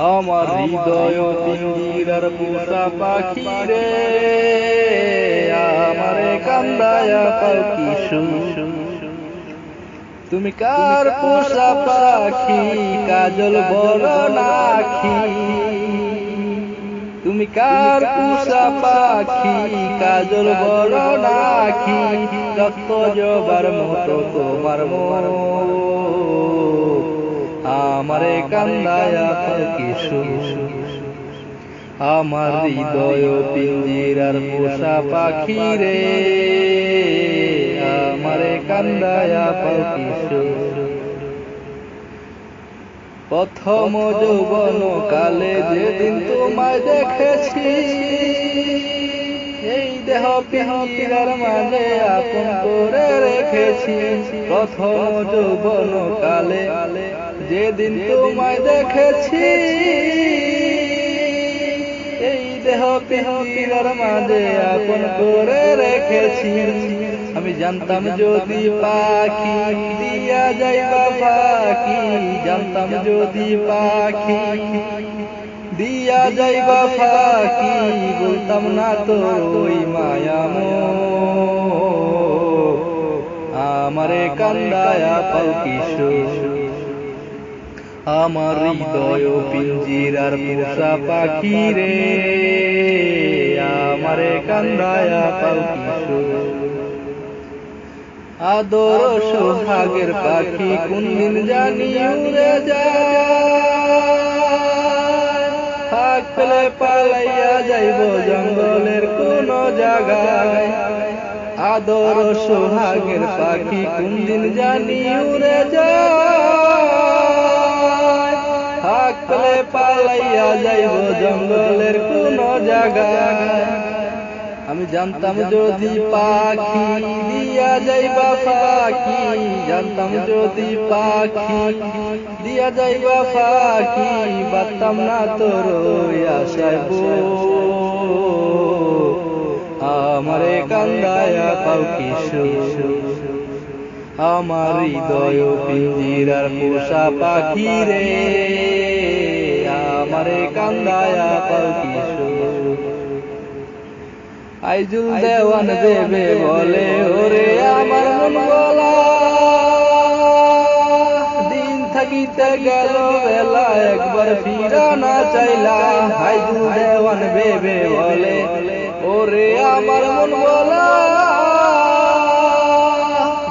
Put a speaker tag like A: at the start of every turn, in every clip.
A: আমার হৃদয় পিঞ্জিরার পোষা পাখি রে, আমারে কান্দায়া পাও কি সুখ। তুমি কার পোষা পাখি কাজল বড় নাখি, তুমি কার পোষা পাখি কাজল বড় নাখি, রক্ত জবার মতো তোমার মন, আমারে কান্দায়া পাও কি সুখ। আমার হৃদয় পিঞ্জিরার পোষা পাখি রে, আমারে কান্দায়া পাও কি সুখ। প্রথম যৌবন কালে যেদিন তোমায় দেখেছি, এই দেহ পিঞ্জিরার মাঝে আপন করে রেখেছি। প্রথম যৌবন কালে যেদিন তোমায় দেখেছি, এই দেহ পিঞ্জিরার মাঝে আপন করে রেখেছি। আমি জানতাম যদি পাখি দিয়া যাইবা ফাঁকি, জানতাম যদি পাখি দিয়া যাইবা ফাঁকি, বলতাম না তো ওই মায়াম, আমারে কান্দায়া পাও কি সুখ। আমার হৃদয় পিঞ্জিরার পোষা পাখি রে, আমারে কান্দায়া পাও কি সুখ। আদর সোহাগের পাখি কোনদিন জানি উড়ে যায়, ফাঁক পেলে পালাইয়া যাইব জঙ্গলের কোন জায়গায়। আদর সোহাগের পাখি কোনদিন জানি উড়ে যায়, ফাঁক পেলে পালাইয়া যাইব জঙ্গলের কোন জায়গায়। আমি জানতাম যদি পাখি দিয়া যাইবা ফাঁকি, জানতাম যদি পাখি দিয়া যাইবা ফাঁকি, বাতাম না তোর আশায় আমারে কান্দায়া পাও কি সুখ। আমার হৃদয় পিঞ্জিরার পোষা পাখি রে, আমারে কান্দায়া পাও কি সুখ। আইজুল দেওয়ান দেবে বলে ওরে আমার মন গলা, দিন থাকিতে গেল বেলা একবার ফিরা না চাইলা। আইজুল দেওয়ান বেবে বলে ওরে আমার মন গলা,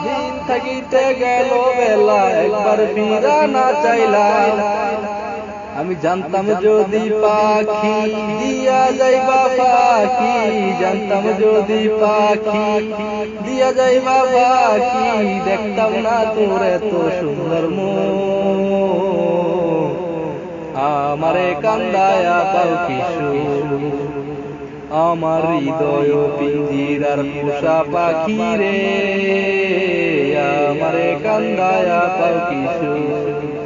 A: দিন থাকিতে গেল বেলা একবার ফিরা না চাইলা। আমি জানতাম যদি পাখি দিয়া যাইবা ফাঁকি, জানতাম যদি পাখি দিয়া যাইবা ফাঁকি, দেখতাম না তোর এত সুন্দর মুখ, আমারে কান্দায়া পাও কি সুখ। আমার হৃদয় পিঞ্জিরার পোষা পাখি রে, আমারে কান্দায়া পাও কি সুখ।